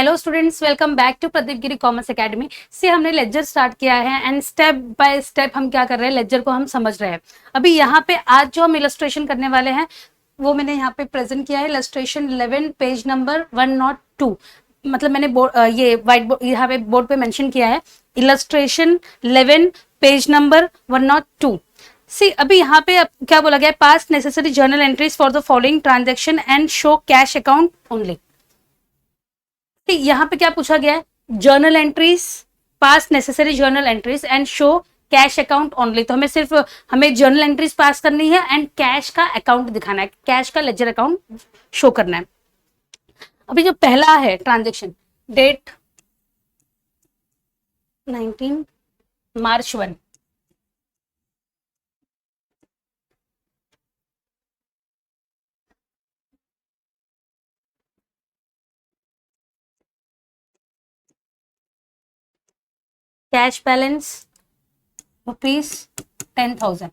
Hello students, welcome back to Pradeep Giri commerce academy से। हमने lecture start किया है एंड स्टेप बाय स्टेप हम क्या कर रहे हैं, लेक्चर को हम समझ रहे हैं। अभी यहाँ पे आज जो हम इलस्ट्रेशन करने वाले हैं वो मैंने यहाँ पे प्रेजेंट किया है, इलस्ट्रेशन 11 पेज नंबर 102। मतलब मैंने ये व्हाइट बोर्ड यहाँ पे बोर्ड पे मेंशन किया है, इलस्ट्रेशन 11 पेज नंबर 102। सी अभी यहाँ पे क्या बोला गया है, पास necessary journal entries for the following transaction and show cash account only. यहाँ पे क्या पूछा गया है, journal entries, pass necessary journal entries and show cash account only. तो हमें जर्नल एंट्रीज पास करनी है एंड कैश का अकाउंट दिखाना है, कैश का लेजर अकाउंट शो करना है। अभी जो पहला है ट्रांजेक्शन, डेट 19 मार्च 1, कैश बैलेंस ₹10,000।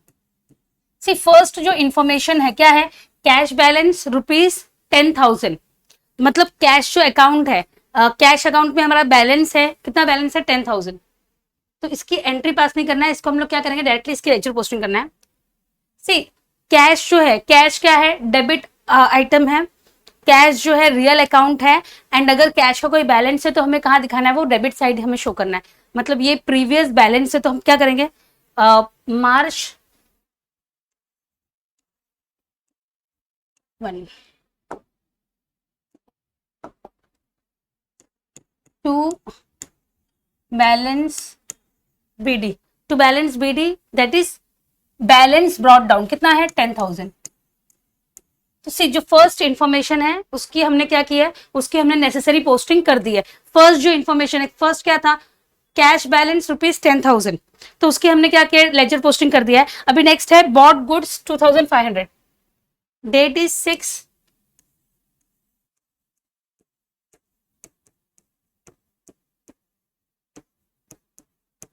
सी फर्स्ट जो इंफॉर्मेशन है क्या है, कैश बैलेंस ₹10,000। मतलब कैश जो अकाउंट है, कैश अकाउंट में हमारा बैलेंस है, कितना बैलेंस है, 10,000। तो इसकी एंट्री पास नहीं करना है, इसको हम लोग क्या करेंगे, डायरेक्टली इसकी लेजर पोस्टिंग करना है। सी कैश जो है, कैश क्या है, डेबिट आइटम है। कैश जो है रियल अकाउंट है एंड अगर कैश का कोई बैलेंस है तो हमें कहाँ दिखाना है, वो डेबिट साइड हमें शो करना है। मतलब ये प्रीवियस बैलेंस है तो हम क्या करेंगे, March 1 to balance BD, to balance BD that is balance brought down, कितना है, 10,000। तो सी जो फर्स्ट इंफॉर्मेशन है उसकी हमने क्या किया है, उसकी हमने नेसेसरी पोस्टिंग कर दी है। फर्स्ट जो इंफॉर्मेशन है, फर्स्ट क्या था, कैश बैलेंस ₹10,000, तो उसकी हमने क्या किया, लेजर पोस्टिंग कर दिया है। अभी नेक्स्ट है bought goods 2,500, date is 6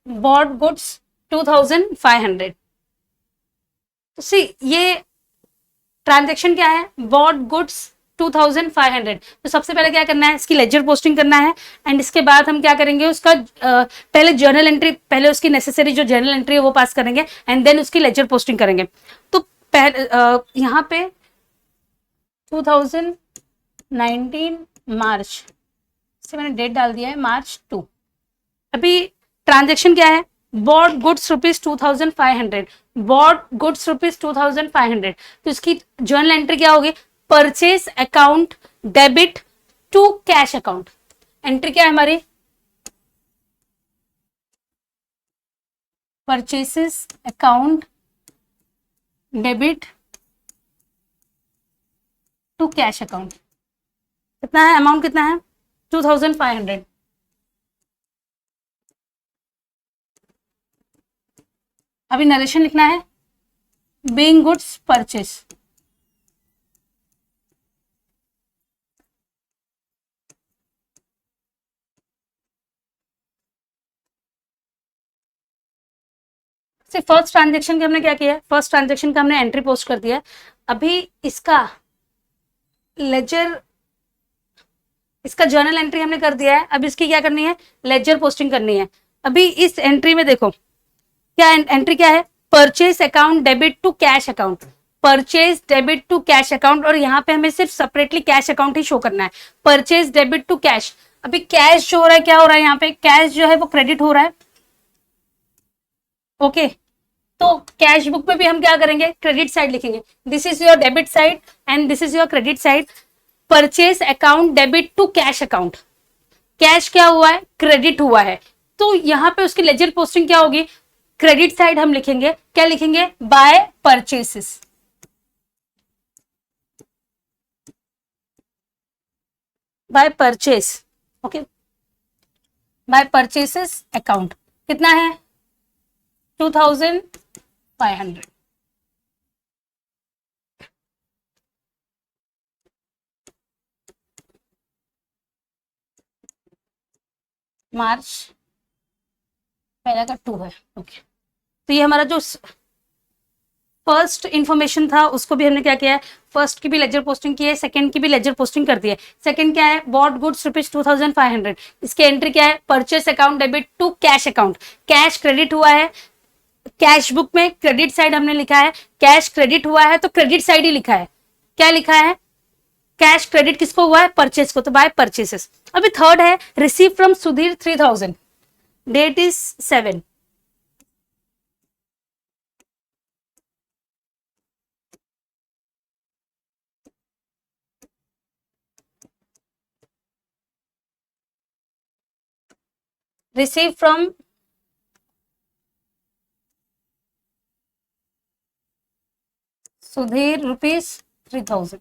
bought goods 2,500। तो सी ये ट्रांजेक्शन क्या है, बॉट गुड्स 2,500। तो सबसे पहले क्या करना है, इसकी लेजर पोस्टिंग करना है एंड इसके बाद हम क्या करेंगे, उसका पहले जर्नल एंट्री, पहले उसकी नेसेसरी जो जर्नल एंट्री है वो पास करेंगे एंड देन उसकी लेजर पोस्टिंग करेंगे। तो पहले यहाँ पे 2019 मार्च से मैंने डेट डाल दिया है, मार्च 2। अभी ट्रांजेक्शन क्या है, बॉट गुड्स ₹2,500, बॉट गुड्स ₹2,500। तो इसकी जर्नल एंट्री क्या होगी, purchase account debit to cash account. Entry क्या है हमारी, purchases account debit to cash account. कितना है, अमाउंट कितना है, 2,500। अभी नरेशन लिखना है, being goods purchase, first transaction का हमने क्या किया है, फर्स्ट ट्रांजेक्शन का हमने एंट्री पोस्ट कर दिया है। अभी इसका लेजर, इसका जर्नल एंट्री हमने कर दिया है, अब इसकी क्या करनी है, लेजर पोस्टिंग करनी है। अभी इस एंट्री में देखो क्या एंट्री क्या है, purchase account debit to cash account, purchase debit to cash account, और यहाँ पे हमें सिर्फ सेपरेटली कैश अकाउंट ही शो करना है, परचेज डेबिट टू कैश। अभी कैश जो हो रहा है, क्या हो रहा है, यहाँ पे कैश जो है वो क्रेडिट हो रहा है। ओके, तो कैश बुक में भी हम क्या करेंगे, क्रेडिट साइड लिखेंगे, this is your debit side and this is your credit side. Purchase account debit to cash account, cash क्या हुआ है, क्रेडिट हुआ है, तो यहाँ पे उसकी लेजर पोस्टिंग क्या होगी, क्रेडिट साइड हम लिखेंगे, क्या लिखेंगे, by purchases, by purchase. Okay, by purchases account कितना है, 2,500। मार्च पहला का 2 है। ओके, तो ये हमारा जो फर्स्ट इन्फॉर्मेशन था उसको भी हमने क्या किया है, फर्स्ट की भी लेजर पोस्टिंग की है, सेकंड की भी लेजर पोस्टिंग कर दी है। सेकंड क्या है, बॉट गुड्स ₹2500, इसके एंट्री क्या है, purchase account debit to cash account, cash credit हुआ है, कैश बुक में क्रेडिट साइड हमने लिखा है, कैश क्रेडिट हुआ है तो क्रेडिट साइड ही लिखा है, क्या लिखा है, कैश क्रेडिट किसको हुआ है, परचेस को, तो बाय परचेसेस। अभी थर्ड है, receive from Sudhir 3000, date is 7, receive from Sudhir ₹3000,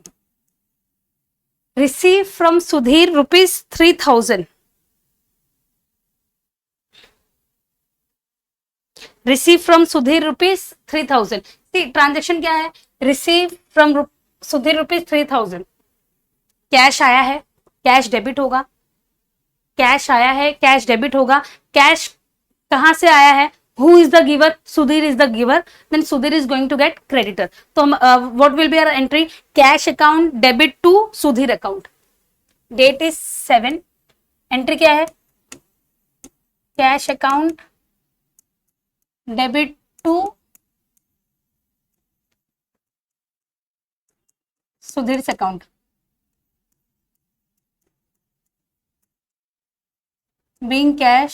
receive from Sudhir ₹3000, receive from Sudhir ₹3000। Transaction क्या है, रिसीव फ्रॉम सुधीर ₹3000, कैश आया है, कैश डेबिट होगा, कैश आया है, कैश डेबिट होगा, कैश कहां से आया है, who is the giver, Sudhir is the giver, then Sudhir is going to get creditor. तो what will be our entry, cash account debit to Sudhir account, date is 7, entry क्या है, cash account debit to Sudhir account, being cash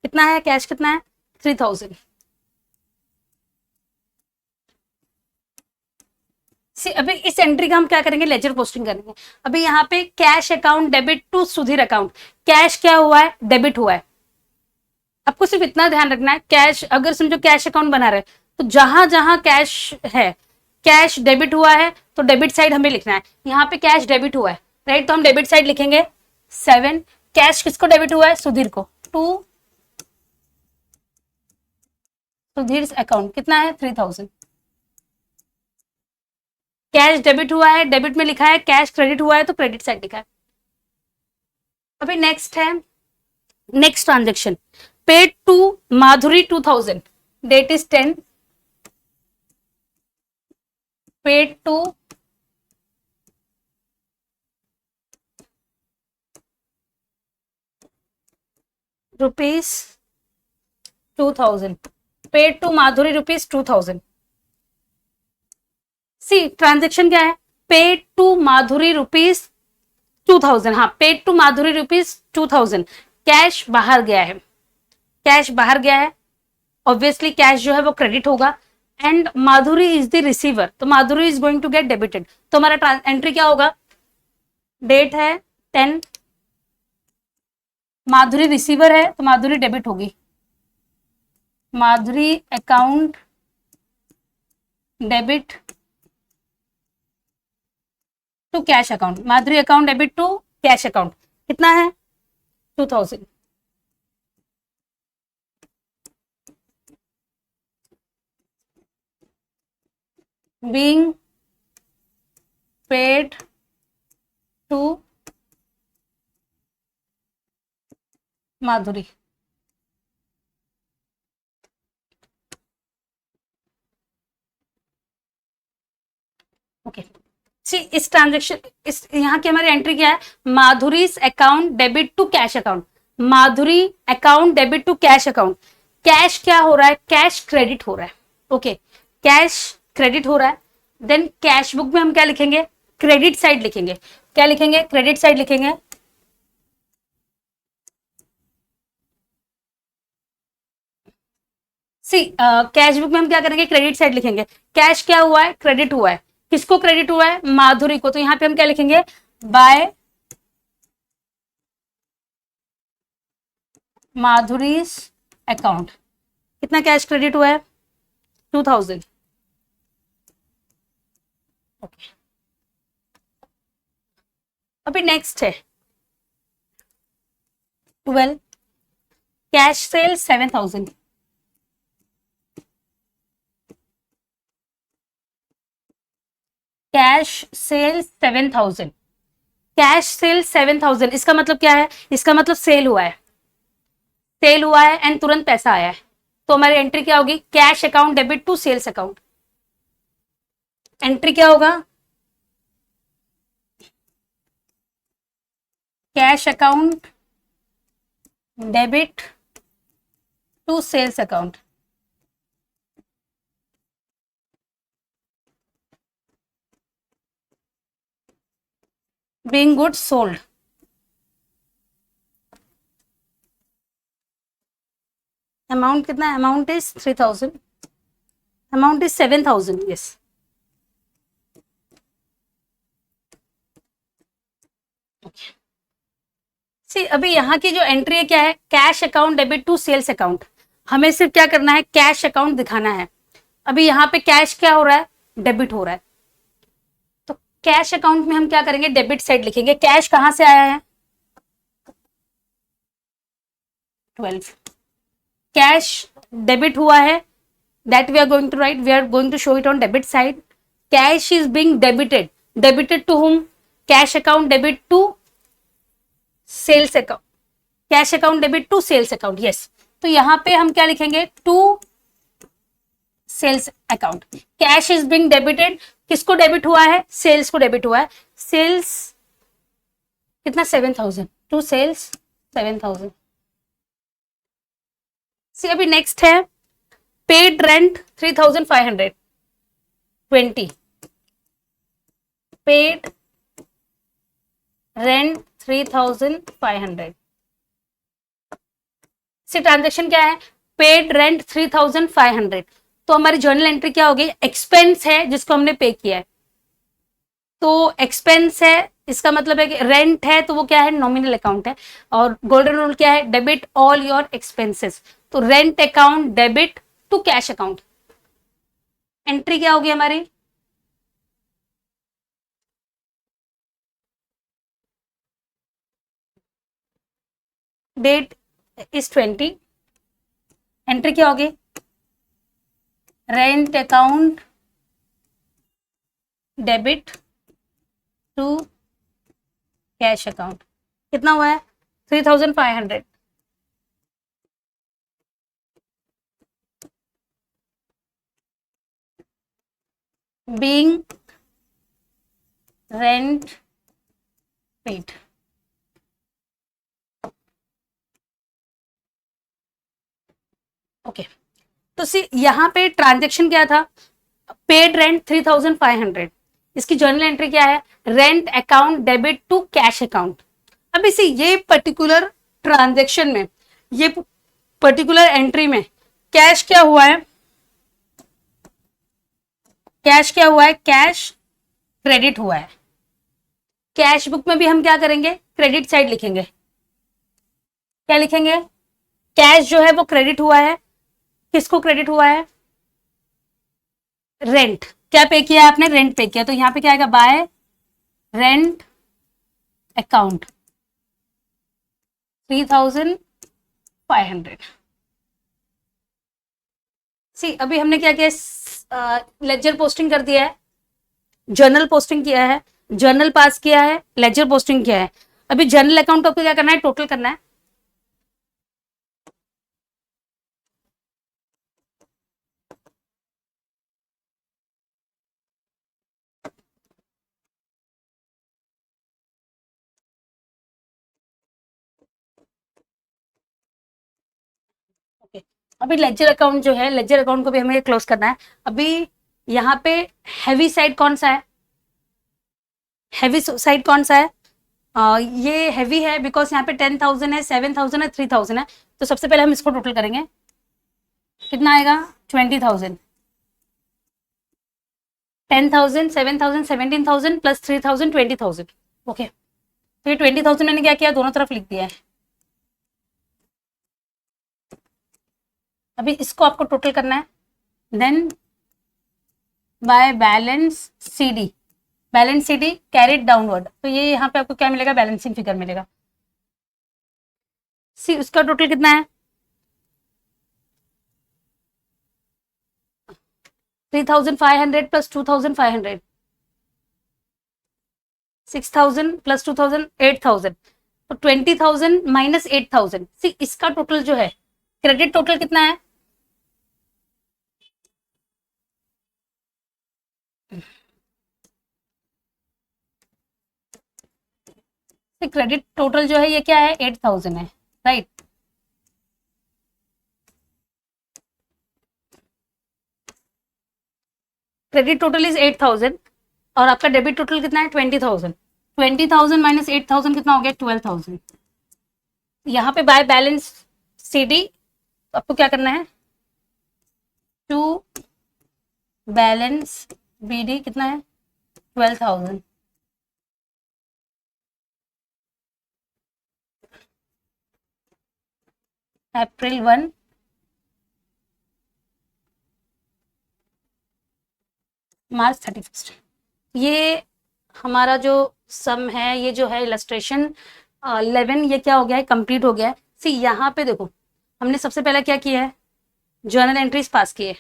कितना है, cash कितना है, 3000। अभी इस entry का हम क्या करेंगे, लेजर पोस्टिंग करेंगे। अभी यहाँ पे cash account debit to Sudhir account, cash क्या हुआ है, डेबिट हुआ है। आपको सिर्फ इतना ध्यान रखना है, कैश अगर समझो कैश अकाउंट बना रहे तो जहां जहां कैश है, कैश डेबिट हुआ है तो डेबिट साइड हमें लिखना है। यहाँ पे कैश डेबिट हुआ है, राइट, तो हम डेबिट साइड लिखेंगे 7, कैश किसको डेबिट हुआ है, सुधीर को, टू सुधीर अकाउंट कितना है, 3000, कैश डेबिट हुआ है, डेबिट में लिखा है, कैश क्रेडिट हुआ है तो क्रेडिट साइड लिखा है। अभी नेक्स्ट है, next transaction, paid to Madhuri 2000, date is 10, paid to ₹2000, paid to Madhuri ₹2000। See transaction क्या है, पेड टू माधुरी ₹2000, हाँ पेड टू माधुरी ₹2000, कैश बाहर गया है, कैश बाहर गया है, ऑब्वियसली कैश जो है वो क्रेडिट होगा, and Madhuri is the receiver, तो Madhuri is going to get debited, तो हमारा एंट्री क्या होगा, डेट है 10, माधुरी रिसीवर है तो माधुरी डेबिट होगी, Madhuri account debit to cash account, Madhuri account debit to cash account कितना है, 2000, being paid to Madhuri. Okay, इस ट्रांजेक्शन, इस यहाँ की हमारी एंट्री क्या है, Madhuri account debit to cash account, Madhuri account debit to cash account, cash क्या हो रहा है, कैश क्रेडिट हो रहा है, ओके, कैश क्रेडिट हो रहा है, देन कैश बुक में हम क्या लिखेंगे, क्रेडिट साइड लिखेंगे, क्या लिखेंगे, क्रेडिट साइड लिखेंगे, सी कैश बुक में हम क्या करेंगे, क्रेडिट साइड लिखेंगे, कैश क्या हुआ है, क्रेडिट हुआ है, किसको क्रेडिट हुआ है, माधुरी को, तो यहां पे हम क्या लिखेंगे, बाय माधुरी अकाउंट, कितना कैश क्रेडिट हुआ है, 2000, ओके। अभी नेक्स्ट है 12, cash cell 7000, cash cell 7,000, cash cell 7,000, इसका मतलब क्या है? इसका मतलब सेल हुआ है, सेल हुआ है एंड तुरंत पैसा आया है, तो हमारी एंट्री क्या होगी? Cash account debit to sales account. Entry क्या होगा? Cash account debit to sales account. Being goods sold. Amount कितना है? Amount is 3,000, amount is 7,000, yes. See अभी यहाँ की जो एंट्री है क्या है? Cash account debit to sales account. हमें सिर्फ क्या करना है? कैश अकाउंट दिखाना है। अभी यहाँ पे कैश क्या हो रहा है? डेबिट हो रहा है, तो कैश अकाउंट में हम क्या करेंगे? डेबिट साइड लिखेंगे। कैश कहां से आया है? 12। कैश डेबिट हुआ है, that we are going to write, we are going to show it on debit side. Cash is being debited, debited to whom? Cash account debit to sales account, cash account debit to sales account, yes. तो यहां पे हम क्या लिखेंगे? To sales account. Cash is being debited, किसको debit हुआ है? Sales को डेबिट हुआ है। सेल्स कितना? 7,000 टू सेल्स 7,000। सी अभी नेक्स्ट है पेड रेंट 3,500, 20 पेड रेंट 3,500। सी ट्रांजेक्शन क्या है? पेड रेंट 3,500, तो हमारी जर्नल एंट्री क्या होगी? एक्सपेंस है जिसको हमने पे किया है, तो एक्सपेंस है, इसका मतलब है कि रेंट है तो वो क्या है? नॉमिनल अकाउंट है। और गोल्डन रूल क्या है? डेबिट ऑल योर एक्सपेंसेस, तो rent account debit to cash account. Entry क्या होगी हमारी? डेट इज 20, एंट्री क्या होगी? Rent account debit to cash account. कितना हुआ है? 3,500। being rent paid। ओके, तो सी यहाँ पे ट्रांजेक्शन क्या था? पेड रेंट 3,500, इसकी जर्नल एंट्री क्या है? Rent account debit to cash account. अब इसी ये पर्टिकुलर ट्रांजेक्शन में, ये पर्टिकुलर एंट्री में कैश क्या हुआ है? कैश क्या हुआ है? कैश क्रेडिट हुआ है। कैश बुक में भी हम क्या करेंगे? क्रेडिट साइड लिखेंगे। क्या लिखेंगे? कैश जो है वो क्रेडिट हुआ है, किसको क्रेडिट हुआ है? रेंट। क्या पे किया आपने? रेंट पे किया, तो यहां पे क्या आएगा? Bye rent account 3,500। सी अभी हमने क्या किया? लेजर पोस्टिंग कर दिया है, जर्नल पोस्टिंग किया है, जर्नल पास किया है, लेजर पोस्टिंग किया है। अभी जर्नल अकाउंट आपको क्या करना है? टोटल करना है। अभी लेजर अकाउंट जो है, लेजर अकाउंट को भी हमें क्लोज करना है। अभी यहाँ पे हैवी साइड कौन सा है? हैवी साइड कौन सा है? ये हैवी है बिकॉज यहाँ पे 10,000 है, 7,000 है, 3,000 है, तो सबसे पहले हम इसको टोटल करेंगे। कितना आएगा? 20,000, 10,000, 7,000, 17,000 प्लस 3,000, 20,000। ओके, तो ये 20,000 मैंने क्या किया? दोनों तरफ लिख दिया है। अभी इसको आपको टोटल करना है, then by balance CD, balance CD carried downward, तो ये यहाँ पे आपको क्या मिलेगा? बैलेंसिंग फिगर मिलेगा। सी उसका टोटल कितना है? 3,500 प्लस 2,500, 6,000 प्लस 2,000 8,000, तो 20,000 माइनस 8,000। सी इसका टोटल जो है क्रेडिट टोटल कितना है, क्रेडिट टोटल जो है ये क्या है 8,000 है, राइट। क्रेडिट टोटल इज 8,000 और आपका डेबिट टोटल कितना है 20,000। 20,000 माइनस 8,000 कितना हो गया 12,000। यहाँ पे बाय बैलेंस सीडी आपको क्या करना है, टू बैलेंस बीडी कितना है 12,000। अप्रैल 1 मार्च 31, ये हमारा जो सम है, ये जो है इलस्ट्रेशन 11 ये क्या हो गया है, कंप्लीट हो गया है। सी यहाँ पे देखो हमने सबसे पहले क्या किया है, जर्नल एंट्रीज पास किए।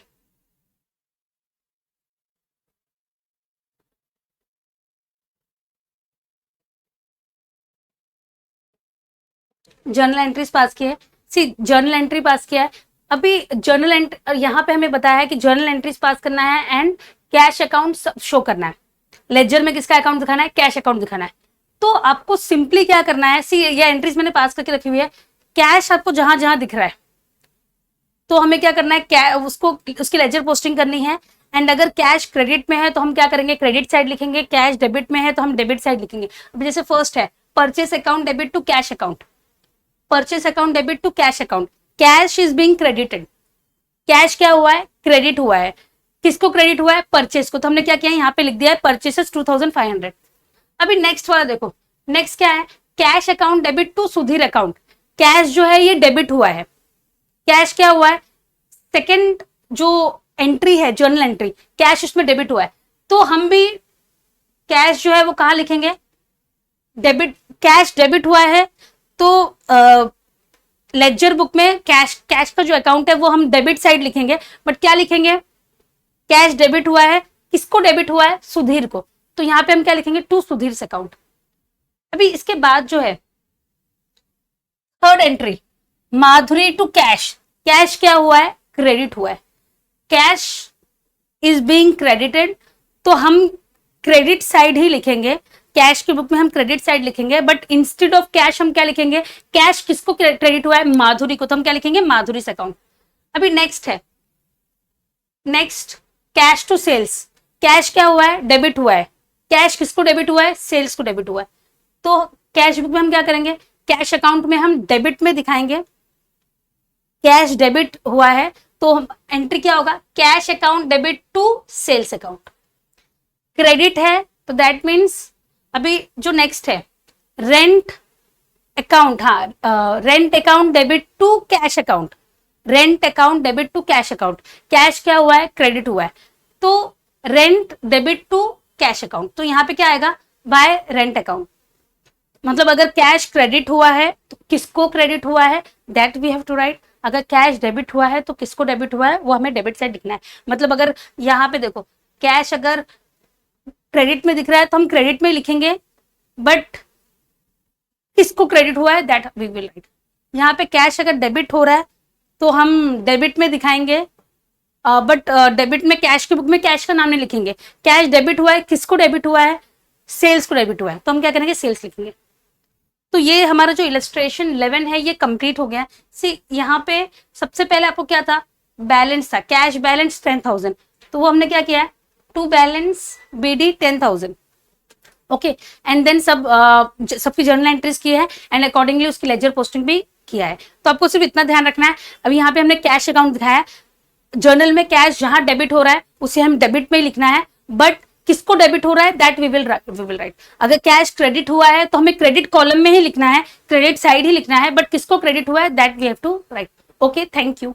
जर्नल एंट्रीज पास किए, सी जर्नल एंट्री पास किया है। अभी जर्नल एंट्री यहाँ पे हमें बताया है कि जर्नल एंट्रीज पास करना है एंड कैश अकाउंट शो करना है। लेजर में किसका अकाउंट दिखाना है, कैश अकाउंट दिखाना है। तो आपको सिंपली क्या करना है, सी ये एंट्रीज मैंने पास करके रखी हुई है, कैश आपको जहां जहां दिख रहा है तो हमें क्या करना है, उसको उसकी लेजर पोस्टिंग करनी है। एंड अगर कैश क्रेडिट में है तो हम क्या करेंगे, क्रेडिट साइड लिखेंगे, कैश डेबिट में है तो हम डेबिट साइड लिखेंगे। अभी जैसे फर्स्ट है purchase account debit to cash account, purchase account debit to cash account, cash is being credited, cash क्या हुआ है, क्रेडिट हुआ है। किसको क्रेडिट हुआ है, परचेस को, तो हमने क्या किया यहाँ पे लिख दिया है परचेसेस 2,500। अभी नेक्स्ट वाला देखो, नेक्स्ट क्या है, cash account debit to Sudhir account, cash जो है ये डेबिट हुआ है, कैश क्या हुआ है, सेकेंड जो एंट्री है जर्नल एंट्री, कैश उसमें डेबिट हुआ है, तो हम भी कैश जो है वो कहां लिखेंगे, डेबिट, कैश डेबिट हुआ है तो लेजर बुक में कैश का जो अकाउंट है वो हम डेबिट साइड लिखेंगे, बट क्या लिखेंगे, कैश डेबिट हुआ है, किसको डेबिट हुआ है, सुधीर को, तो यहां पे हम क्या लिखेंगे, टू सुधीर अकाउंट। अभी इसके बाद जो है third entry Madhuri to cash, cash क्या हुआ है, क्रेडिट हुआ है, कैश इज बीइंग क्रेडिटेड, तो हम क्रेडिट साइड ही लिखेंगे, कैश की बुक में हम क्रेडिट साइड लिखेंगे, बट इंस्टेड ऑफ कैश हम क्या लिखेंगे, कैश किसको क्रेडिट हुआ है, माधुरी को, तो हम क्या लिखेंगे, माधुरी अकाउंट। अभी नेक्स्ट है, next cash to sales, cash क्या हुआ है, डेबिट हुआ है, कैश किसको डेबिट हुआ है, सेल्स को डेबिट हुआ है, तो कैश बुक में हम क्या करेंगे, कैश अकाउंट में हम डेबिट में दिखाएंगे, कैश डेबिट हुआ है तो एंट्री क्या होगा, cash account debit to sales account. Credit है तो दैट मीन्स, अभी जो नेक्स्ट है रेंट अकाउंट, हाँ rent account debit to cash account, rent account debit to cash account, cash क्या हुआ है, क्रेडिट हुआ है, तो rent debit to cash account, तो यहाँ पे क्या आएगा, बाय रेंट अकाउंट। मतलब अगर कैश क्रेडिट हुआ है तो किसको क्रेडिट हुआ है, that we have to write. अगर कैश डेबिट हुआ है तो किसको डेबिट हुआ है, वो हमें डेबिट साइड लिखना है। मतलब अगर यहाँ पे देखो कैश अगर क्रेडिट में दिख रहा है तो हम क्रेडिट में लिखेंगे, बट किसको क्रेडिट हुआ है दैट वी विल राइट। यहाँ पे कैश अगर डेबिट हो रहा है तो हम डेबिट में दिखाएंगे, बट डेबिट में कैश की बुक में कैश का नाम नहीं लिखेंगे। कैश डेबिट हुआ है, किसको डेबिट हुआ है, सेल्स को डेबिट हुआ है, तो हम क्या करेंगे, सेल्स लिखेंगे। तो ये हमारा जो इलस्ट्रेशन 11 है ये कंप्लीट हो गया। सी यहाँ पे सबसे पहले आपको क्या था, बैलेंस था, कैश बैलेंस 10,000, तो वो हमने क्या किया है, to balance BD 10,000, okay, and then सबकी जर्नल एंट्रीज की है एंड अकॉर्डिंगली उसकी लेजर पोस्टिंग भी किया है। तो आपको सिर्फ इतना ध्यान रखना है। अब यहाँ पे हमने कैश अकाउंट दिखाया, जर्नल में कैश जहां डेबिट हो रहा है उसे हम डेबिट में ही लिखना है, बट किसको डेबिट हो रहा है दैट वी विल राइट। अगर कैश क्रेडिट हुआ है तो हमें क्रेडिट कॉलम में ही लिखना है, क्रेडिट साइड ही लिखना है, बट किसको क्रेडिट हुआ है that we have to write. Okay, thank you.